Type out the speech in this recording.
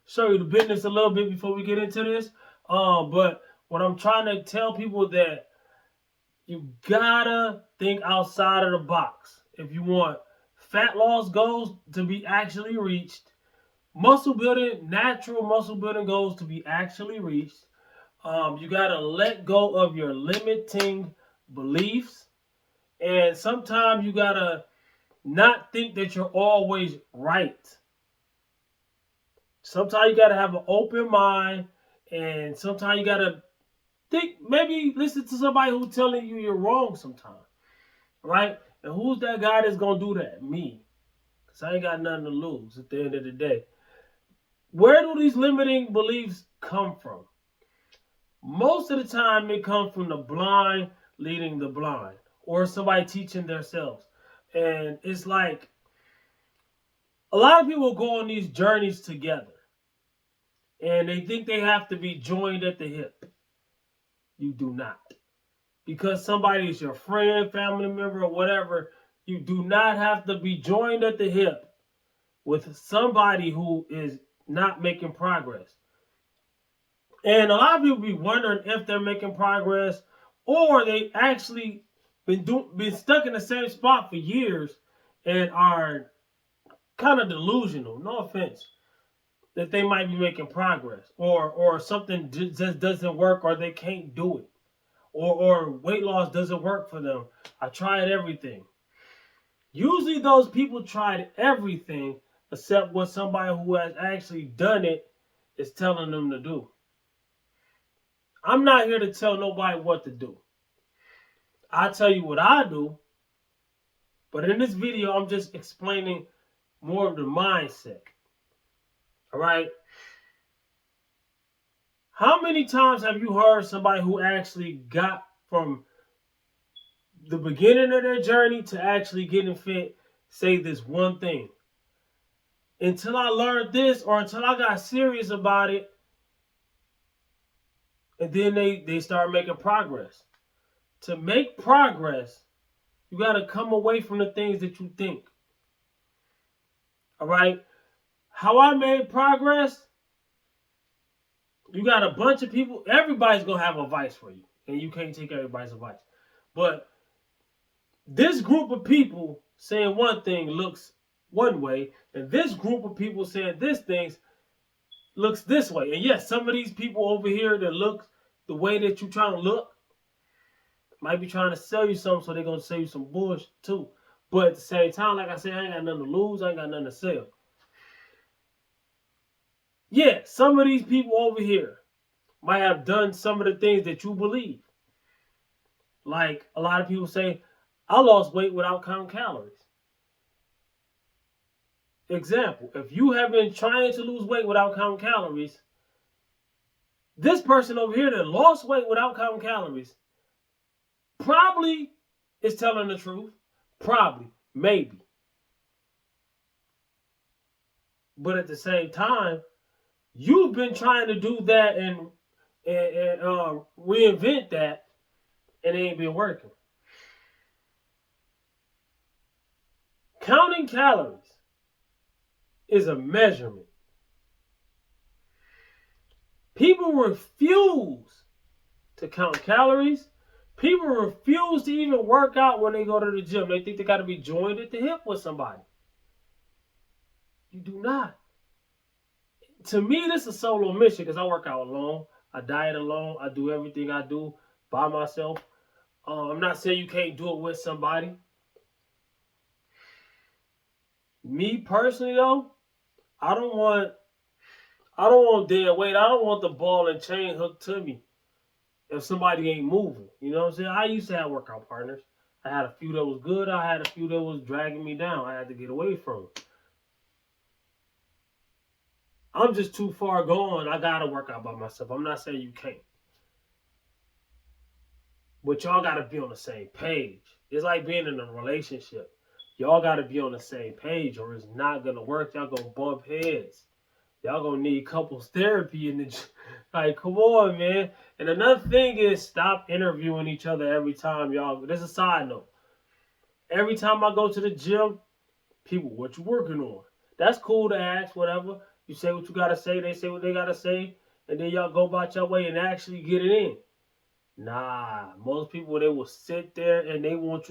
show you the business a little bit before we get into this. But what I'm trying to tell people that you gotta think outside of the box if you want fat loss goals to be actually reached, muscle building, natural muscle building goals to be actually reached. You gotta let go of your limiting beliefs, and sometimes you gotta not think that you're always right. Sometimes you gotta have an open mind, and sometimes you gotta think, maybe listen to somebody who's telling you you're wrong sometimes, right? And who's that guy that's gonna do that? Me. Because I ain't got nothing to lose at the end of the day. Where do these limiting beliefs come from? Most of the time, it comes from the blind leading the blind or somebody teaching themselves. And it's like a lot of people go on these journeys together and they think they have to be joined at the hip. You do not. Because somebody is your friend, family member, or whatever, you do not have to be joined at the hip with somebody who is not making progress. And a lot of people be wondering if they're making progress or they actually been stuck in the same spot for years and are kind of delusional. No offense, that they might be making progress or something just doesn't work or they can't do it or weight loss doesn't work for them. I tried everything. Usually those people tried everything except what somebody who has actually done it is telling them to do. I'm not here to tell nobody what to do. I tell you what I do, but in this video, I'm just explaining more of the mindset. All right. How many times have you heard somebody who actually got from the beginning of their journey to actually getting fit say this one thing? Until I learned this or until I got serious about it, and then they start making progress. To make progress, you got to come away from the things that you think. All right. How I made progress, you got a bunch of people. Everybody's going to have advice for you. And you can't take everybody's advice. But this group of people saying one thing looks one way. And this group of people saying this thing looks this way. And yes, some of these people over here that look the way that you're trying to look might be trying to sell you something, so they're going to sell you some bullshit too. But at the same time, like I said, I ain't got nothing to lose. I ain't got nothing to sell. Yeah, some of these people over here might have done some of the things that you believe. Like a lot of people say, I lost weight without counting calories. Example, if you have been trying to lose weight without counting calories, this person over here that lost weight without counting calories probably is telling the truth. Probably, maybe. But at the same time, you've been trying to do that and reinvent that, and it ain't been working. Counting calories is a measurement. People refuse to count calories. People refuse to even work out when they go to the gym. They think they got to be joined at the hip with somebody. You do not. To me, this is a solo mission because I work out alone. I diet alone. I do everything I do by myself. I'm not saying you can't do it with somebody. Me personally, though, I don't want dead weight. I don't want the ball and chain hooked to me if somebody ain't moving. You know what I'm saying? I used to have workout partners. I had a few that was good. I had a few that was dragging me down. I had to get away from them. I'm just too far gone. I gotta work out by myself. I'm not saying you can't. But y'all gotta be on the same page. It's like being in a relationship. Y'all gotta be on the same page or it's not gonna work. Y'all gonna bump heads. Y'all gonna need couples therapy in the like, come on, man. And another thing is stop interviewing each other every time y'all. This is a side note. Every time I go to the gym, people, what you working on? That's cool to ask, whatever. You say what you gotta say, they say what they gotta say, and then y'all go about your way and actually get it in. Nah, most people they will sit there and they want you